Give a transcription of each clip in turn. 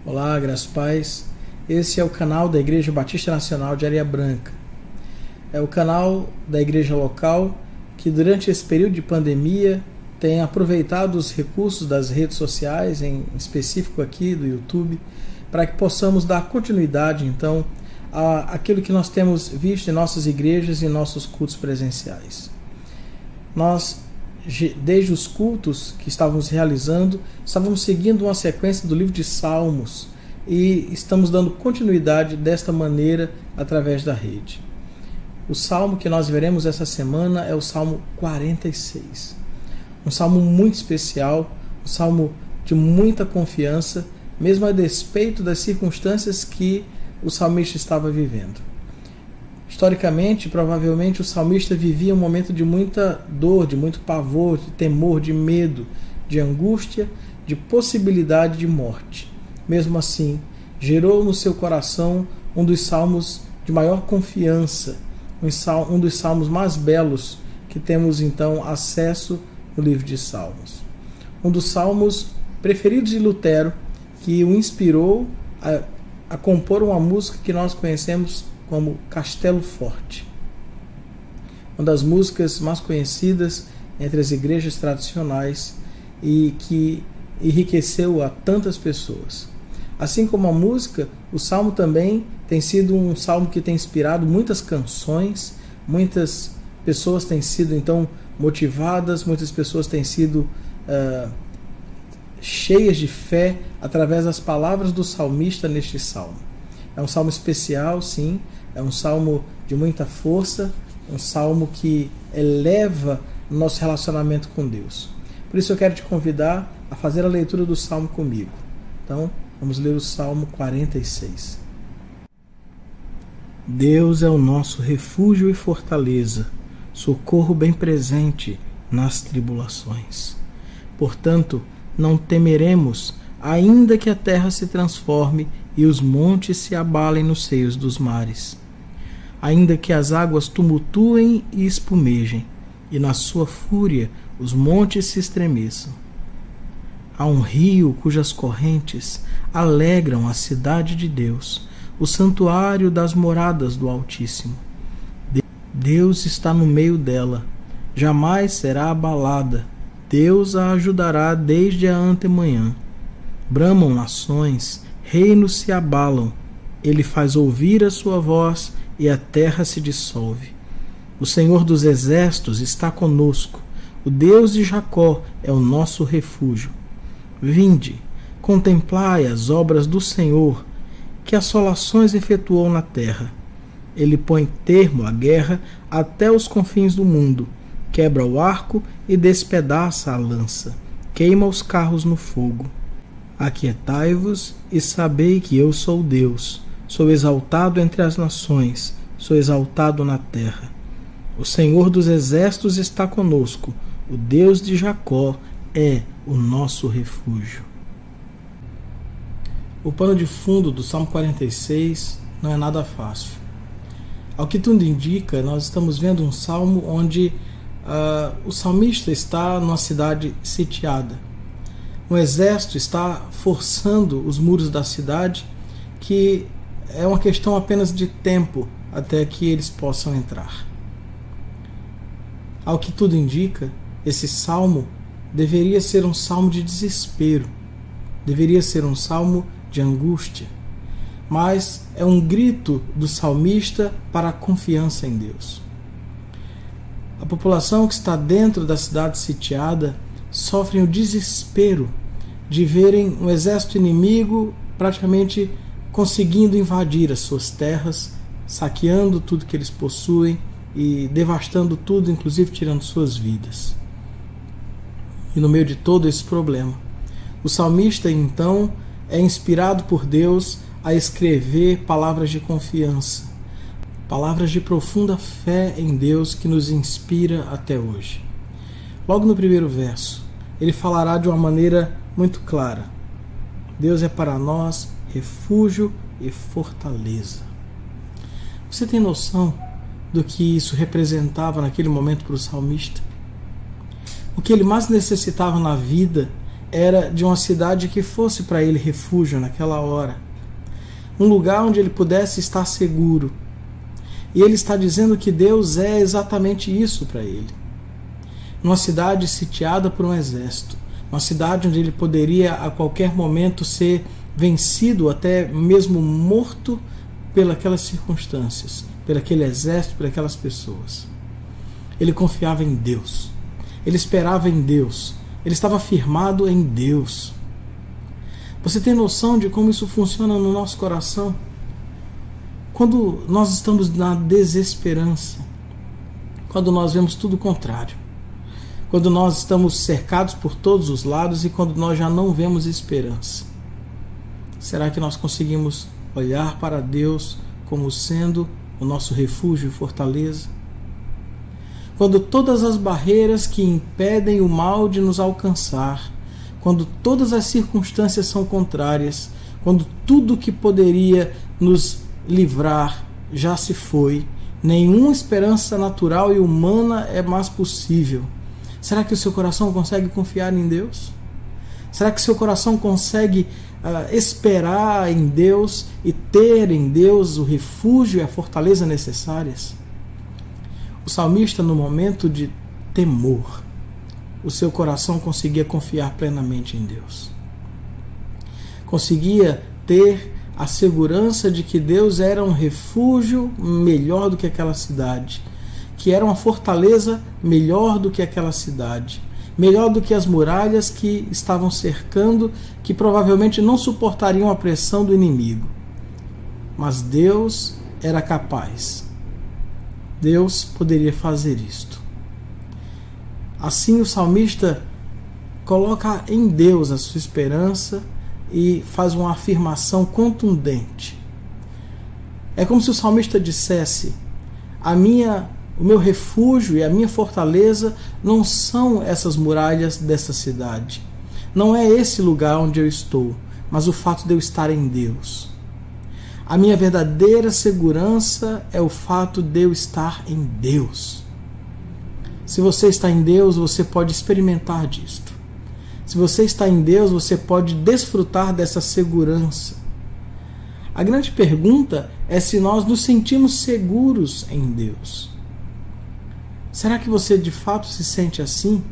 Olá, graças a paz. Esse é o canal da Igreja Batista Nacional de Areia Branca. É o canal da igreja local que durante esse período de pandemia tem aproveitado os recursos das redes sociais, em específico aqui do YouTube, para que possamos dar continuidade então àquilo que nós temos visto em nossas igrejas e nossos cultos presenciais. Nós, desde os cultos que estávamos realizando, estávamos seguindo uma sequência do livro de Salmos e estamos dando continuidade desta maneira através da rede. O salmo que nós veremos essa semana é o Salmo 46. Um salmo muito especial, um salmo de muita confiança, mesmo a despeito das circunstâncias que o salmista estava vivendo. Historicamente, provavelmente o salmista vivia um momento de muita dor, de muito pavor, de temor, de medo, de angústia, de possibilidade de morte. Mesmo assim, gerou no seu coração um dos salmos de maior confiança, um dos salmos mais belos que temos então acesso no livro de Salmos. Um dos salmos preferidos de Lutero, que o inspirou a compor uma música que nós conhecemos como Castelo Forte. Uma das músicas mais conhecidas entre as igrejas tradicionais e que enriqueceu a tantas pessoas. Assim como a música, o salmo também tem sido um salmo que tem inspirado muitas canções, muitas pessoas têm sido então motivadas, muitas pessoas têm sido cheias de fé através das palavras do salmista neste salmo. É um salmo especial, sim, é um salmo de muita força, um salmo que eleva o nosso relacionamento com Deus. Por isso eu quero te convidar a fazer a leitura do salmo comigo. Então, vamos ler o Salmo 46. Deus é o nosso refúgio e fortaleza, socorro bem presente nas tribulações. Portanto, não temeremos, ainda que a terra se transforme e os montes se abalem nos seios dos mares. Ainda que as águas tumultuem e espumejem, e na sua fúria os montes se estremeçam. Há um rio cujas correntes alegram a cidade de Deus, o santuário das moradas do Altíssimo. Deus está no meio dela, jamais será abalada. Deus a ajudará desde a antemanhã. Bramam nações, reinos se abalam. Ele faz ouvir a sua voz e a terra se dissolve. O Senhor dos exércitos está conosco. O Deus de Jacó é o nosso refúgio. Vinde, contemplai as obras do Senhor, que assolações efetuou na terra. Ele põe termo à guerra até os confins do mundo, quebra o arco e despedaça a lança, queima os carros no fogo. Aquietai-vos e sabei que eu sou Deus, sou exaltado entre as nações, sou exaltado na terra. O Senhor dos exércitos está conosco, o Deus de Jacó é o nosso refúgio. O pano de fundo do Salmo 46 não é nada fácil. Ao que tudo indica, nós estamos vendo um salmo onde o salmista está numa cidade sitiada. Um exército está forçando os muros da cidade, que é uma questão apenas de tempo até que eles possam entrar. Ao que tudo indica, esse salmo deveria ser um salmo de desespero, deveria ser um salmo de angústia, mas é um grito do salmista para a confiança em Deus. A população que está dentro da cidade sitiada sofre o desespero de verem um exército inimigo praticamente conseguindo invadir as suas terras, saqueando tudo que eles possuem e devastando tudo, inclusive tirando suas vidas. E no meio de todo esse problema, o salmista então é inspirado por Deus a escrever palavras de confiança, palavras de profunda fé em Deus que nos inspira até hoje. Logo no primeiro verso, ele falará de uma maneira muito clara: Deus é para nós refúgio e fortaleza. Você tem noção do que isso representava naquele momento para o salmista? O que ele mais necessitava na vida era de uma cidade que fosse para ele refúgio naquela hora, um lugar onde ele pudesse estar seguro. E ele está dizendo que Deus é exatamente isso para ele. Numa cidade sitiada por um exército, uma cidade onde ele poderia a qualquer momento ser vencido, até mesmo morto pelas circunstâncias, por aquele exército, por aquelas pessoas. Ele confiava em Deus, ele esperava em Deus, ele estava firmado em Deus. Você tem noção de como isso funciona no nosso coração? Quando nós estamos na desesperança, quando nós vemos tudo o contrário, quando nós estamos cercados por todos os lados e quando nós já não vemos esperança, será que nós conseguimos olhar para Deus como sendo o nosso refúgio e fortaleza? Quando todas as barreiras que impedem o mal de nos alcançar, quando todas as circunstâncias são contrárias, quando tudo que poderia nos livrar já se foi, nenhuma esperança natural e humana é mais possível, será que o seu coração consegue confiar em Deus? Será que o seu coração consegue esperar em Deus e ter em Deus o refúgio e a fortaleza necessárias? O salmista, no momento de temor, o seu coração conseguia confiar plenamente em Deus. Conseguia ter a segurança de que Deus era um refúgio melhor do que aquela cidade, que era uma fortaleza melhor do que aquela cidade, melhor do que as muralhas que estavam cercando, que provavelmente não suportariam a pressão do inimigo. Mas Deus era capaz. Deus poderia fazer isto. Assim o salmista coloca em Deus a sua esperança e faz uma afirmação contundente. É como se o salmista dissesse: o meu refúgio e a minha fortaleza não são essas muralhas dessa cidade. Não é esse lugar onde eu estou, mas o fato de eu estar em Deus. A minha verdadeira segurança é o fato de eu estar em Deus. Se você está em Deus, você pode experimentar disto. Se você está em Deus, você pode desfrutar dessa segurança. A grande pergunta é se nós nos sentimos seguros em Deus. Será que você de fato se sente assim?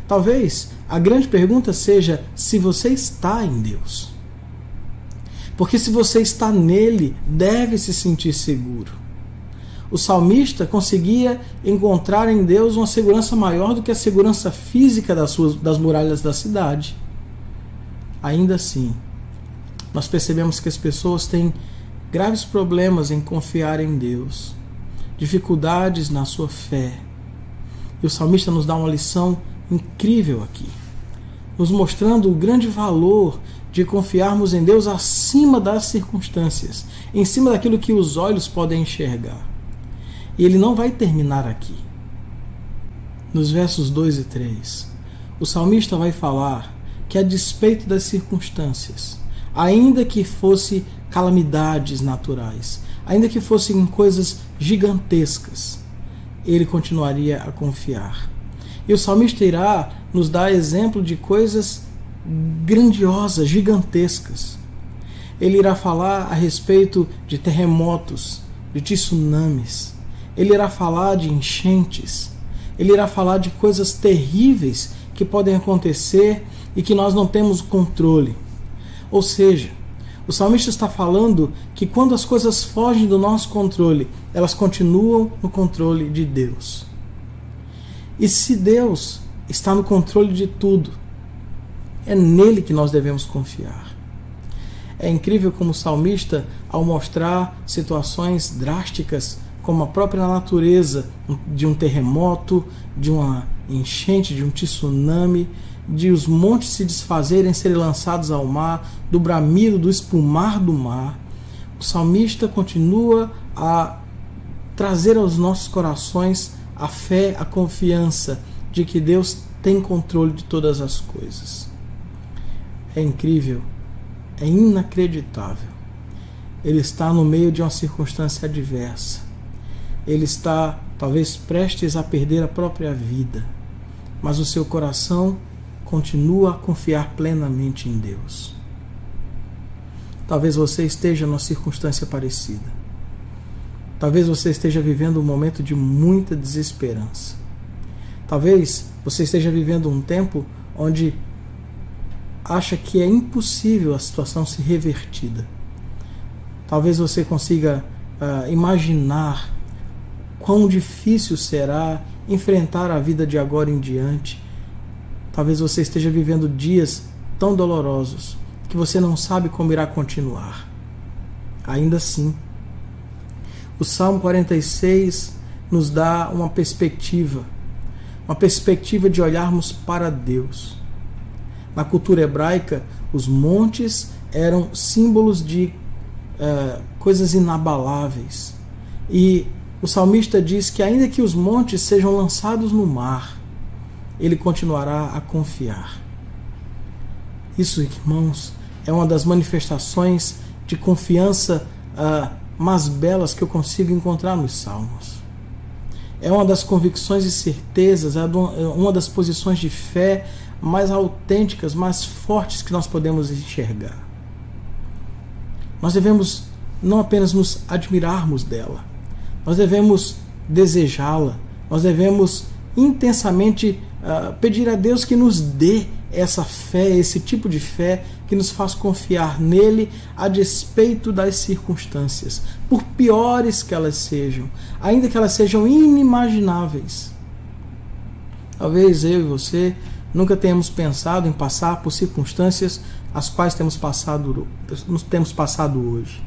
Talvez a grande pergunta seja se você está em Deus. Porque se você está nele, deve se sentir seguro. O salmista conseguia encontrar em Deus uma segurança maior do que a segurança física das muralhas da cidade. Ainda assim, nós percebemos que as pessoas têm graves problemas em confiar em Deus, dificuldades na sua fé. E o salmista nos dá uma lição incrível aqui, nos mostrando o grande valor de confiarmos em Deus acima das circunstâncias, em cima daquilo que os olhos podem enxergar. E ele não vai terminar aqui. Nos versos 2 e 3, o salmista vai falar que, a despeito das circunstâncias, ainda que fossem calamidades naturais, ainda que fossem coisas gigantescas, ele continuaria a confiar. E o salmista irá nos dar exemplo de coisas grandiosas, gigantescas. Ele irá falar a respeito de terremotos, de tsunamis. Ele irá falar de enchentes. Ele irá falar de coisas terríveis que podem acontecer e que nós não temos controle. Ou seja, o salmista está falando que quando as coisas fogem do nosso controle, elas continuam no controle de Deus. E se Deus está no controle de tudo, é nele que nós devemos confiar. É incrível como o salmista, ao mostrar situações drásticas, como a própria natureza de um terremoto, de uma enchente, de um tsunami, de os montes se desfazerem, serem lançados ao mar, do bramido, do espumar do mar, o salmista continua a trazer aos nossos corações a fé, a confiança de que Deus tem controle de todas as coisas. É incrível, é inacreditável. Ele está no meio de uma circunstância adversa. Ele está talvez prestes a perder a própria vida, mas o seu coração continua a confiar plenamente em Deus. Talvez você esteja numa circunstância parecida. Talvez você esteja vivendo um momento de muita desesperança. Talvez você esteja vivendo um tempo onde acha que é impossível a situação ser revertida. Talvez você consiga imaginar quão difícil será enfrentar a vida de agora em diante. Talvez você esteja vivendo dias tão dolorosos que você não sabe como irá continuar. Ainda assim, o Salmo 46 nos dá uma perspectiva de olharmos para Deus. Na cultura hebraica, os montes eram símbolos de coisas inabaláveis. E o salmista diz que ainda que os montes sejam lançados no mar, ele continuará a confiar. Isso, irmãos, é uma das manifestações de confiança mais belas que eu consigo encontrar nos Salmos. É uma das convicções e certezas, é uma das posições de fé mais autênticas, mais fortes que nós podemos enxergar. Nós devemos não apenas nos admirarmos dela, nós devemos desejá-la, nós devemos intensamente pedir a Deus que nos dê essa fé, esse tipo de fé que nos faz confiar nele a despeito das circunstâncias, por piores que elas sejam, ainda que elas sejam inimagináveis. Talvez eu e você nunca tenhamos pensado em passar por circunstâncias as quais temos passado hoje.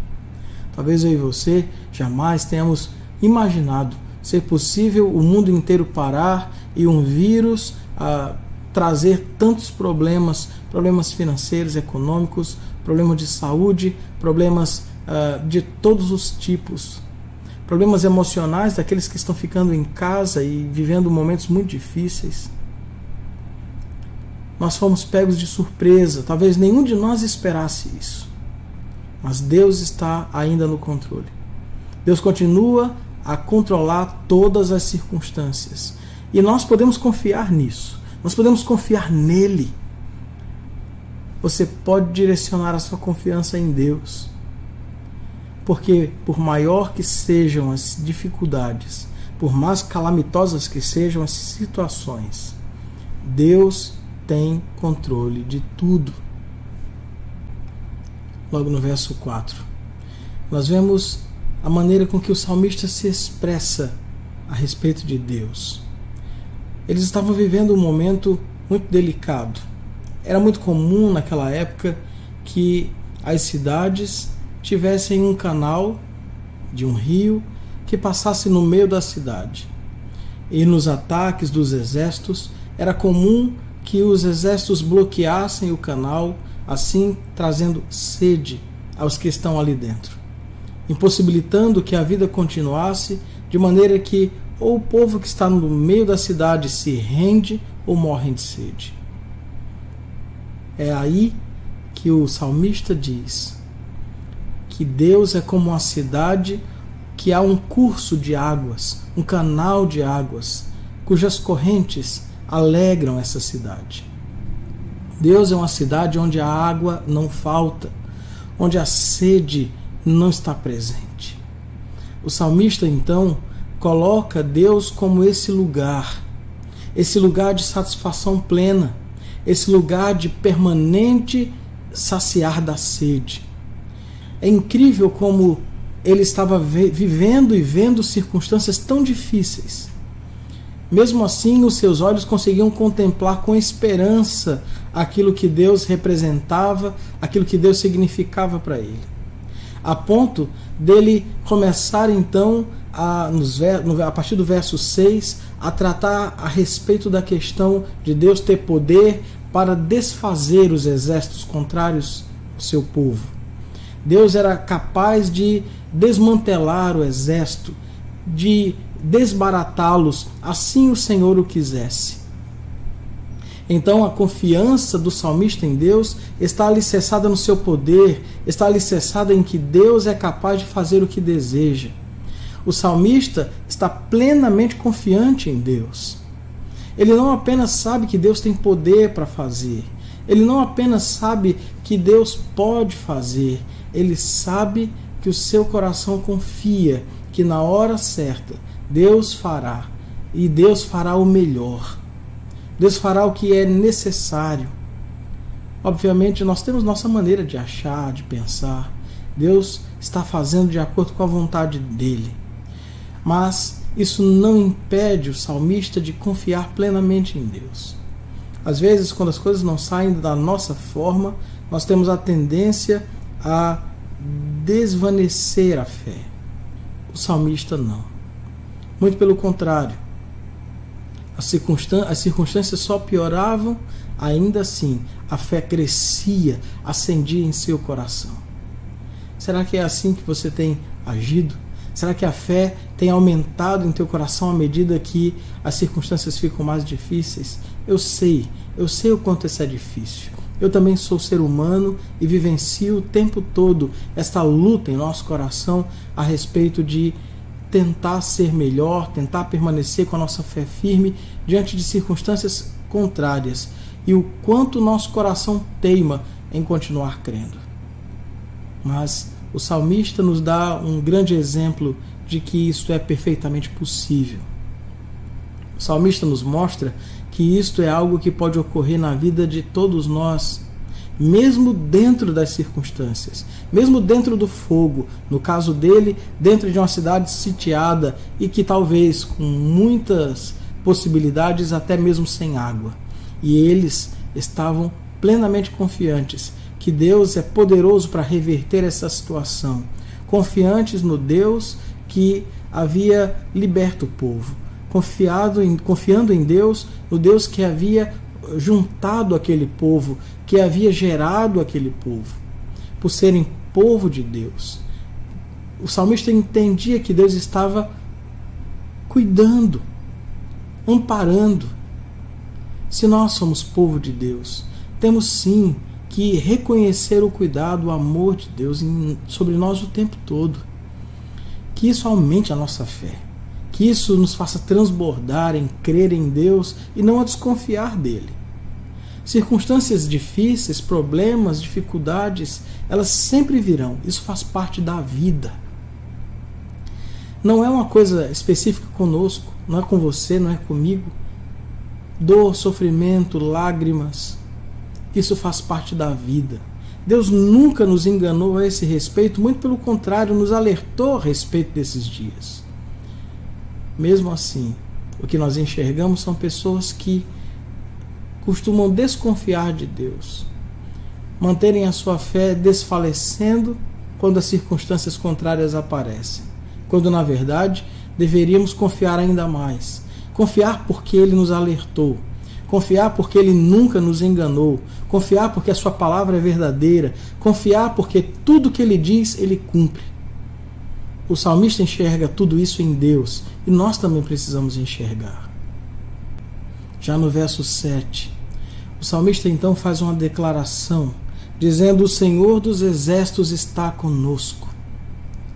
Talvez eu e você jamais tenhamos imaginado ser possível o mundo inteiro parar e um vírus trazer tantos problemas financeiros, econômicos, problemas de saúde, problemas de todos os tipos, problemas emocionais daqueles que estão ficando em casa e vivendo momentos muito difíceis. Nós fomos pegos de surpresa, talvez nenhum de nós esperasse isso, mas Deus está ainda no controle. Deus continua a controlar todas as circunstâncias e nós podemos confiar nisso. Nós podemos confiar nele. Você pode direcionar a sua confiança em Deus. Porque por maior que sejam as dificuldades, por mais calamitosas que sejam as situações, Deus tem controle de tudo. Logo no verso 4, nós vemos a maneira com que o salmista se expressa a respeito de Deus. Eles estavam vivendo um momento muito delicado. Era muito comum naquela época que as cidades tivessem um canal de um rio que passasse no meio da cidade. E nos ataques dos exércitos, era comum que os exércitos bloqueassem o canal, assim trazendo sede aos que estão ali dentro, impossibilitando que a vida continuasse, de maneira que ou o povo que está no meio da cidade se rende ou morre de sede. É aí que o salmista diz que Deus é como uma cidade que há um curso de águas, um canal de águas, cujas correntes alegram essa cidade. Deus é uma cidade onde a água não falta, onde a sede não está presente. O salmista, então, coloca Deus como esse lugar de satisfação plena, esse lugar de permanente saciar da sede. É incrível como ele estava vivendo e vendo circunstâncias tão difíceis. Mesmo assim, os seus olhos conseguiam contemplar com esperança aquilo que Deus representava, aquilo que Deus significava para ele. A ponto dele começar então, a partir do verso 6, a tratar a respeito da questão de Deus ter poder para desfazer os exércitos contrários ao seu povo. Deus era capaz de desmantelar o exército, de desbaratá-los, assim o Senhor o quisesse. Então a confiança do salmista em Deus está alicerçada no seu poder, está alicerçada em que Deus é capaz de fazer o que deseja. O salmista está plenamente confiante em Deus. Ele não apenas sabe que Deus tem poder para fazer, ele não apenas sabe que Deus pode fazer, ele sabe que o seu coração confia que na hora certa Deus fará, e Deus fará o melhor. Deus fará o que é necessário. Obviamente nós temos nossa maneira de achar, de pensar. Deus está fazendo de acordo com a vontade dele. Mas isso não impede o salmista de confiar plenamente em Deus. Às vezes, quando as coisas não saem da nossa forma, nós temos a tendência a desvanecer a fé. O salmista não. Muito pelo contrário. As circunstâncias só pioravam, ainda assim a fé crescia, ascendia em seu coração. Será que é assim que você tem agido? Será que a fé tem aumentado em teu coração à medida que as circunstâncias ficam mais difíceis? Eu sei o quanto isso é difícil. Eu também sou ser humano e vivencio o tempo todo esta luta em nosso coração a respeito de tentar ser melhor, tentar permanecer com a nossa fé firme diante de circunstâncias contrárias, e o quanto nosso coração teima em continuar crendo. Mas o salmista nos dá um grande exemplo de que isto é perfeitamente possível. O salmista nos mostra que isto é algo que pode ocorrer na vida de todos nós, mesmo dentro das circunstâncias, mesmo dentro do fogo, no caso dele, dentro de uma cidade sitiada e que talvez com muitas possibilidades até mesmo sem água. E eles estavam plenamente confiantes que Deus é poderoso para reverter essa situação, confiantes no Deus que havia liberto o povo, confiando em Deus, no Deus que havia juntado aquele povo, que havia gerado aquele povo, por serem povo de Deus. O salmista entendia que Deus estava cuidando, amparando. Se nós somos povo de Deus, temos sim que reconhecer o cuidado, o amor de Deus sobre nós o tempo todo. Que isso aumente a nossa fé, que isso nos faça transbordar em crer em Deus e não a desconfiar dele. Circunstâncias difíceis, problemas, dificuldades, elas sempre virão. Isso faz parte da vida. Não é uma coisa específica conosco, não é com você, não é comigo. Dor, sofrimento, lágrimas, isso faz parte da vida. Deus nunca nos enganou a esse respeito, muito pelo contrário, nos alertou a respeito desses dias. Mesmo assim, o que nós enxergamos são pessoas que costumam desconfiar de Deus, manterem a sua fé desfalecendo quando as circunstâncias contrárias aparecem, quando na verdade deveríamos confiar ainda mais. Confiar porque Ele nos alertou, confiar porque Ele nunca nos enganou, confiar porque a sua palavra é verdadeira, confiar porque tudo que Ele diz, Ele cumpre. O salmista enxerga tudo isso em Deus e nós também precisamos enxergar. Já no verso 7, o salmista então faz uma declaração dizendo: o Senhor dos exércitos está conosco.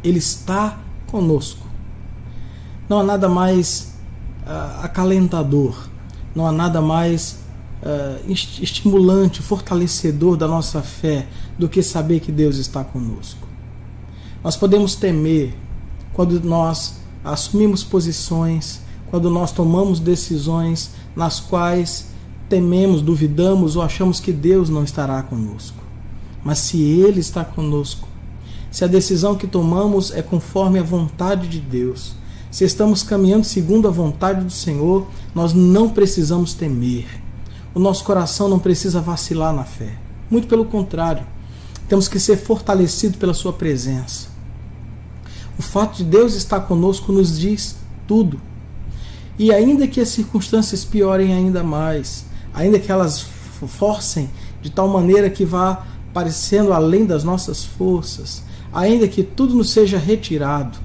Ele está conosco. Não há nada mais acalentador, não há nada mais estimulante, fortalecedor da nossa fé do que saber que Deus está conosco. Nós podemos temer quando nós assumimos posições, quando nós tomamos decisões nas quais tememos, duvidamos ou achamos que Deus não estará conosco. Mas se Ele está conosco, se a decisão que tomamos é conforme a vontade de Deus, se estamos caminhando segundo a vontade do Senhor, nós não precisamos temer. O nosso coração não precisa vacilar na fé. Muito pelo contrário, temos que ser fortalecidos pela sua presença. O fato de Deus estar conosco nos diz tudo. E ainda que as circunstâncias piorem ainda mais, ainda que elas forcem de tal maneira que vá parecendo além das nossas forças, ainda que tudo nos seja retirado,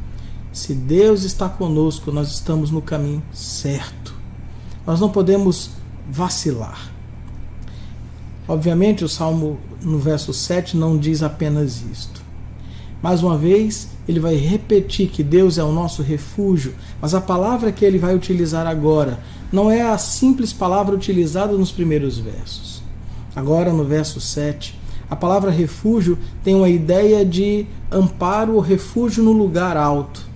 se Deus está conosco, nós estamos no caminho certo. Nós não podemos vacilar. Obviamente, o Salmo, no verso 7, não diz apenas isto. Mais uma vez, ele vai repetir que Deus é o nosso refúgio, mas a palavra que ele vai utilizar agora não é a simples palavra utilizada nos primeiros versos. Agora, no verso 7, a palavra refúgio tem uma ideia de amparo ou refúgio no lugar alto,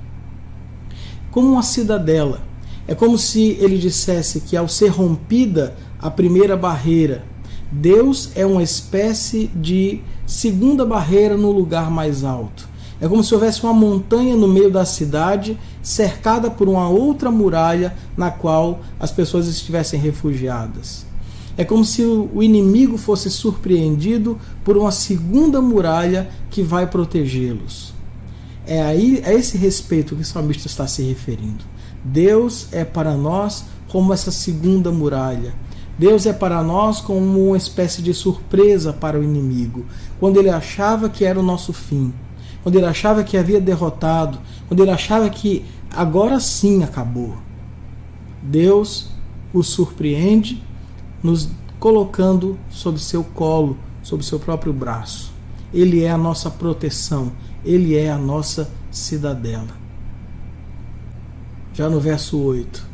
como uma cidadela. É como se ele dissesse que, ao ser rompida a primeira barreira, Deus é uma espécie de segunda barreira no lugar mais alto. É como se houvesse uma montanha no meio da cidade, cercada por uma outra muralha na qual as pessoas estivessem refugiadas. É como se o inimigo fosse surpreendido por uma segunda muralha que vai protegê-los. É a esse respeito que o salmista está se referindo. Deus é para nós como essa segunda muralha. Deus é para nós como uma espécie de surpresa para o inimigo, quando ele achava que era o nosso fim, quando ele achava que havia derrotado, quando ele achava que agora sim acabou. Deus o surpreende, nos colocando sob seu colo, sob seu próprio braço. Ele é a nossa proteção, ele é a nossa cidadela. Já no verso 8,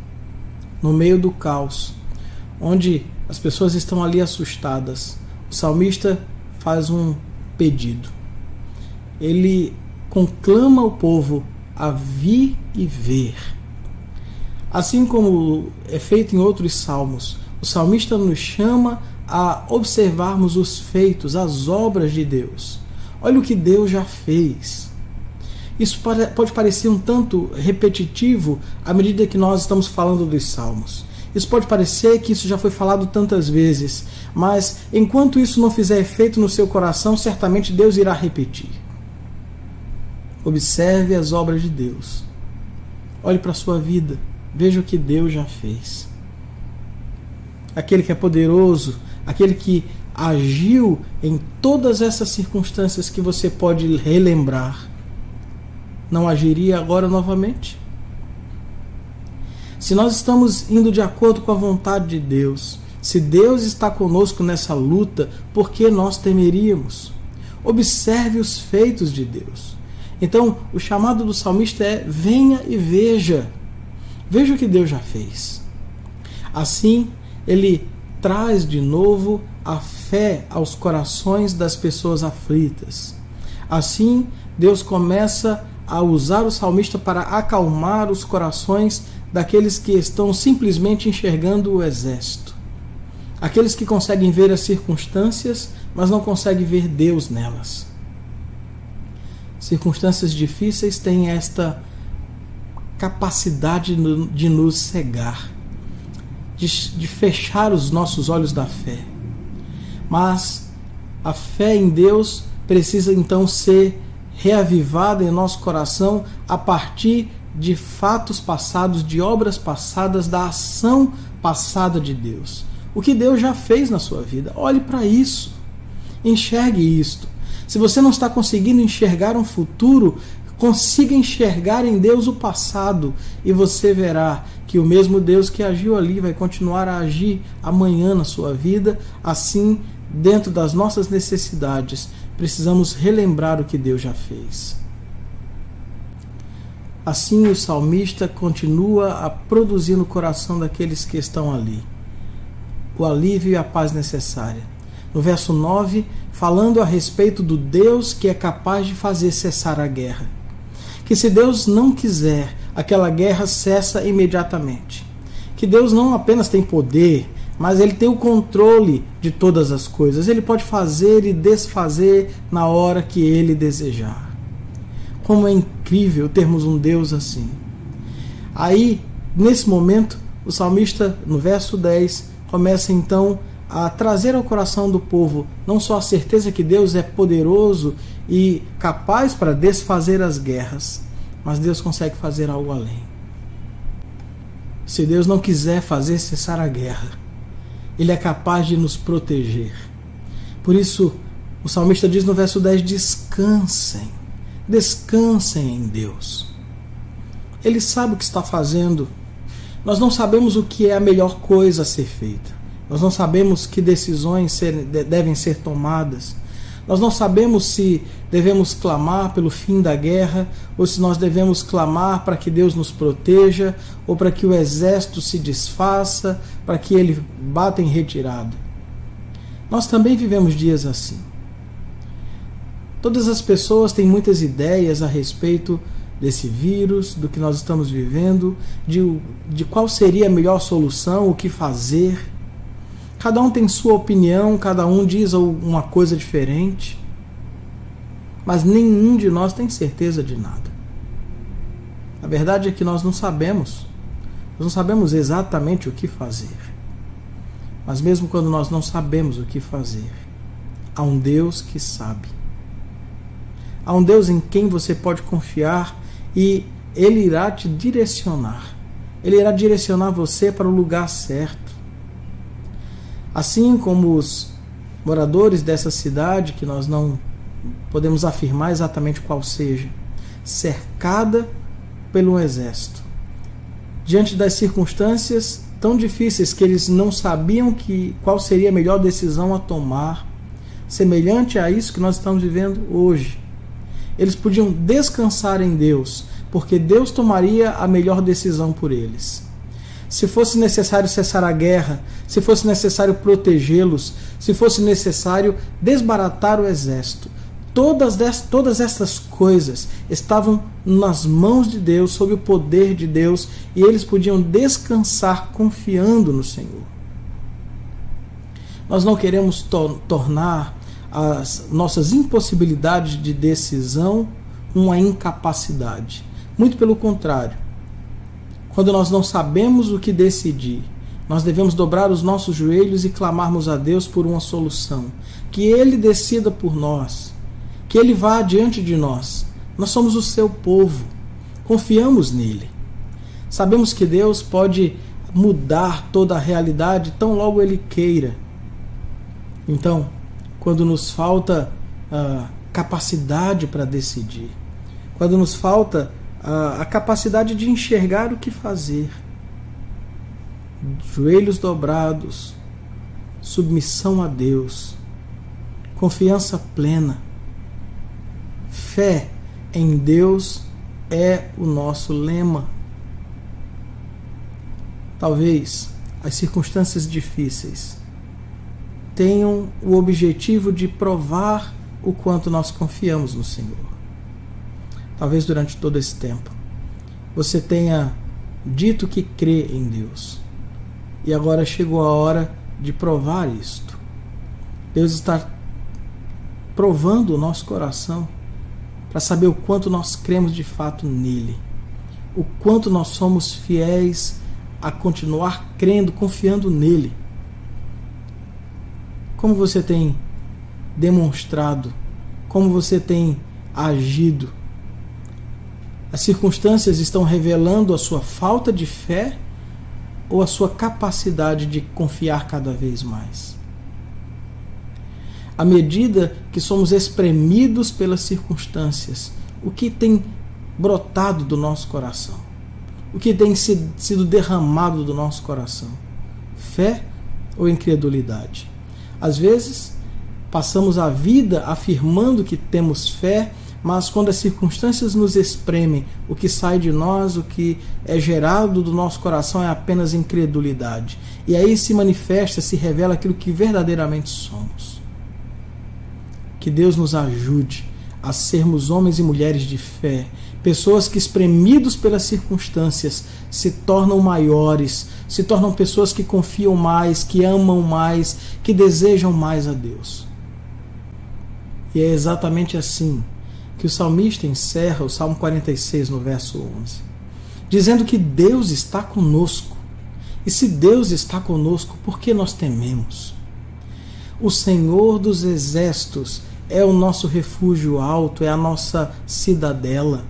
no meio do caos, onde as pessoas estão ali assustadas, o salmista faz um pedido. Ele conclama o povo a vir e ver. Assim como é feito em outros salmos, o salmista nos chama a observarmos os feitos, as obras de Deus. Olha o que Deus já fez. Isso pode parecer um tanto repetitivo à medida que nós estamos falando dos salmos. Isso pode parecer que isso já foi falado tantas vezes, mas enquanto isso não fizer efeito no seu coração, certamente Deus irá repetir. Observe as obras de Deus. Olhe para a sua vida. Veja o que Deus já fez. Aquele que é poderoso, aquele que agiu em todas essas circunstâncias que você pode relembrar, não agiria agora novamente? Se nós estamos indo de acordo com a vontade de Deus, se Deus está conosco nessa luta, por que nós temeríamos? Observe os feitos de Deus. Então, o chamado do salmista é: venha e veja. Veja o que Deus já fez. Assim, ele traz de novo a fé aos corações das pessoas aflitas. Assim, Deus começa a usar o salmista para acalmar os corações daqueles que estão simplesmente enxergando o exército. Aqueles que conseguem ver as circunstâncias, mas não conseguem ver Deus nelas. Circunstâncias difíceis têm esta capacidade de nos cegar, de fechar os nossos olhos da fé. Mas a fé em Deus precisa então ser reavivada em nosso coração a partir de fatos passados, de obras passadas, da ação passada de Deus. O que Deus já fez na sua vida. Olhe para isso. Enxergue isto. Se você não está conseguindo enxergar um futuro, consiga enxergar em Deus o passado e você verá que o mesmo Deus que agiu ali vai continuar a agir amanhã na sua vida. Assim, dentro das nossas necessidades, precisamos relembrar o que Deus já fez. Assim, o salmista continua a produzir no coração daqueles que estão ali o alívio e a paz necessária. No verso 9, falando a respeito do Deus que é capaz de fazer cessar a guerra. Que se Deus não quiser, aquela guerra cessa imediatamente. Que Deus não apenas tem poder, mas Ele tem o controle de todas as coisas. Ele pode fazer e desfazer na hora que Ele desejar. Como é incrível termos um Deus assim. Aí, nesse momento, o salmista, no verso 10, começa então a trazer ao coração do povo não só a certeza que Deus é poderoso e capaz para desfazer as guerras, mas Deus consegue fazer algo além. Se Deus não quiser fazer cessar a guerra, Ele é capaz de nos proteger. Por isso, o salmista diz no verso 10, descansem. Descansem em Deus. Ele sabe o que está fazendo. Nós não sabemos o que é a melhor coisa a ser feita. Nós não sabemos que decisões devem ser tomadas. Nós não sabemos se devemos clamar pelo fim da guerra, ou se nós devemos clamar para que Deus nos proteja, ou para que o exército se desfaça, para que ele bata em retirada. Nós também vivemos dias assim. Todas as pessoas têm muitas ideias a respeito desse vírus, do que nós estamos vivendo, de qual seria a melhor solução, o que fazer. Cada um tem sua opinião, cada um diz uma coisa diferente, mas nenhum de nós tem certeza de nada. A verdade é que nós não sabemos exatamente o que fazer. Mas mesmo quando nós não sabemos o que fazer, há um Deus que sabe. Há um Deus em quem você pode confiar e Ele irá te direcionar. Ele irá direcionar você para o lugar certo. Assim como os moradores dessa cidade, que nós não podemos afirmar exatamente qual seja, cercada pelo exército, diante das circunstâncias tão difíceis que eles não sabiam qual seria a melhor decisão a tomar, semelhante a isso que nós estamos vivendo hoje. Eles podiam descansar em Deus, porque Deus tomaria a melhor decisão por eles. Se fosse necessário cessar a guerra, se fosse necessário protegê-los, se fosse necessário desbaratar o exército, todas essas coisas estavam nas mãos de Deus, sob o poder de Deus, e eles podiam descansar confiando no Senhor. Nós não queremos tornar as nossas impossibilidades de decisão uma incapacidade. Muito pelo contrário. Quando nós não sabemos o que decidir, nós devemos dobrar os nossos joelhos e clamarmos a Deus por uma solução. Que Ele decida por nós, que Ele vá adiante de nós. Nós somos o seu povo, confiamos nele. Sabemos que Deus pode mudar toda a realidade tão logo Ele queira. Então, quando nos falta capacidade para decidir, quando nos falta a capacidade de enxergar o que fazer, joelhos dobrados, submissão a Deus, confiança plena, fé em Deus é o nosso lema. Talvez as circunstâncias difíceis tenham o objetivo de provar o quanto nós confiamos no Senhor. Talvez durante todo esse tempo você tenha dito que crê em Deus, e agora chegou a hora de provar isto. Deus está provando o nosso coração para saber o quanto nós cremos de fato nele, o quanto nós somos fiéis a continuar crendo, confiando nele. Como você tem demonstrado, como você tem agido? As circunstâncias estão revelando a sua falta de fé ou a sua capacidade de confiar cada vez mais? À medida que somos espremidos pelas circunstâncias, o que tem brotado do nosso coração? O que tem sido derramado do nosso coração? Fé ou incredulidade? Às vezes, passamos a vida afirmando que temos fé, mas quando as circunstâncias nos espremem, o que sai de nós, o que é gerado do nosso coração é apenas incredulidade. E aí se manifesta, se revela aquilo que verdadeiramente somos. Que Deus nos ajude a sermos homens e mulheres de fé, pessoas que, espremidos pelas circunstâncias, se tornam maiores, se tornam pessoas que confiam mais, que amam mais, que desejam mais a Deus. E é exatamente assim que o salmista encerra o Salmo 46, no verso 11, dizendo que Deus está conosco. E se Deus está conosco, por que nós tememos? O Senhor dos Exércitos é o nosso refúgio alto, é a nossa cidadela.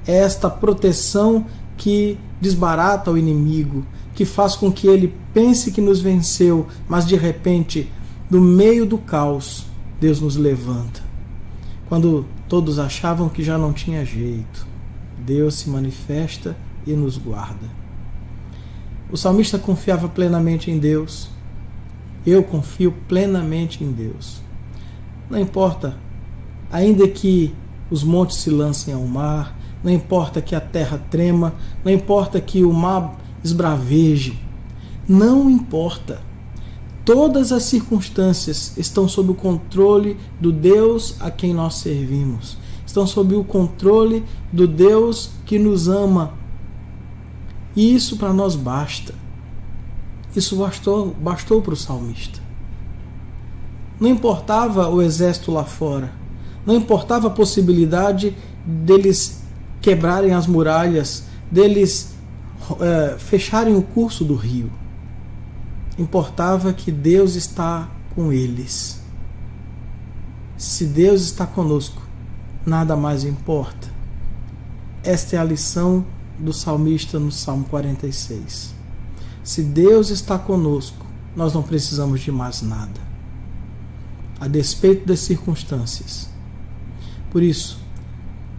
É esta proteção que desbarata o inimigo, que faz com que ele pense que nos venceu, mas de repente, no meio do caos, Deus nos levanta. Quando todos achavam que já não tinha jeito, Deus se manifesta e nos guarda. O salmista confiava plenamente em Deus. Eu confio plenamente em Deus. Não importa, ainda que os montes se lancem ao mar, não importa que a terra trema, não importa que o mar esbraveje, não importa. Todas as circunstâncias estão sob o controle do Deus a quem nós servimos. Estão sob o controle do Deus que nos ama. E isso para nós basta. Isso bastou para o salmista. Não importava o exército lá fora. Não importava a possibilidade deles quebrarem as muralhas, deles fecharem o curso do rio. Importava que Deus está com eles. Se Deus está conosco, nada mais importa. Esta é a lição do salmista no Salmo 46. Se Deus está conosco, nós não precisamos de mais nada, a despeito das circunstâncias. Por isso,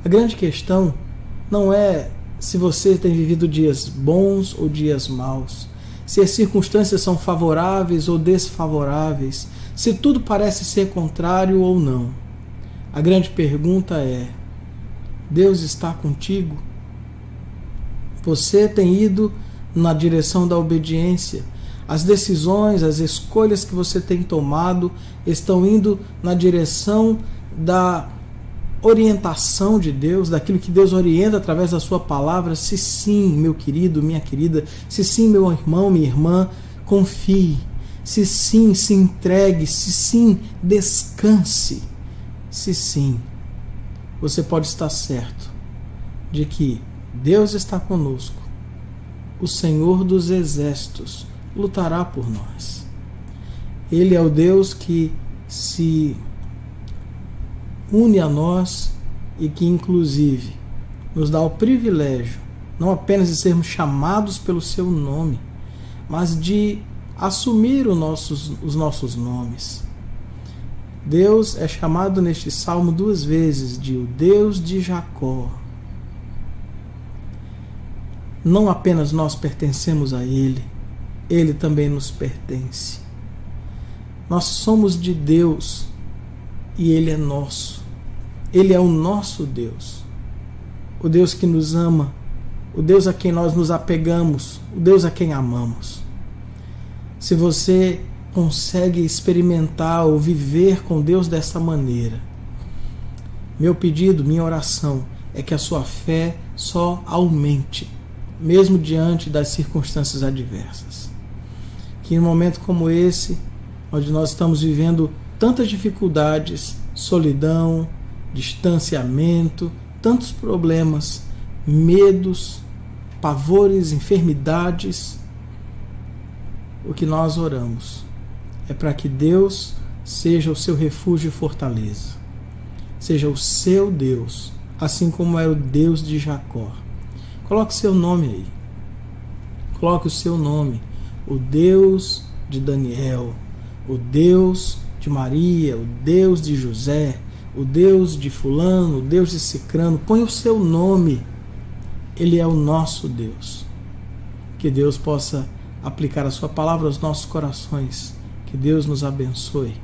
a grande questão não é se você tem vivido dias bons ou dias maus, se as circunstâncias são favoráveis ou desfavoráveis, se tudo parece ser contrário ou não. A grande pergunta é: Deus está contigo? Você tem ido na direção da obediência? As decisões, as escolhas que você tem tomado estão indo na direção da orientação de Deus, daquilo que Deus orienta através da sua palavra? Se sim, meu querido, minha querida, se sim, meu irmão, minha irmã, confie. Se sim, se entregue. Se sim, descanse. Se sim, você pode estar certo de que Deus está conosco. O Senhor dos Exércitos lutará por nós. Ele é o Deus que se une a nós e que, inclusive, nos dá o privilégio, não apenas de sermos chamados pelo seu nome, mas de assumir os nossos nomes. Deus é chamado neste salmo 2 vezes de o Deus de Jacó. Não apenas nós pertencemos a Ele, Ele também nos pertence. Nós somos de Deus e Ele é nosso. Ele é o nosso Deus. O Deus que nos ama, o Deus a quem nós nos apegamos, o Deus a quem amamos. Se você consegue experimentar ou viver com Deus dessa maneira, meu pedido, minha oração é que a sua fé só aumente, mesmo diante das circunstâncias adversas. Que em um momento como esse, onde nós estamos vivendo tantas dificuldades, solidão, distanciamento, tantos problemas, medos, pavores, enfermidades, o que nós oramos é para que Deus seja o seu refúgio e fortaleza, seja o seu Deus, assim como era o Deus de Jacó. Coloque seu nome aí, coloque o seu nome, o Deus de Daniel, o Deus de Maria, o Deus de José, o Deus de fulano, o Deus de cicrano. Põe o seu nome. Ele é o nosso Deus. Que Deus possa aplicar a sua palavra aos nossos corações. Que Deus nos abençoe.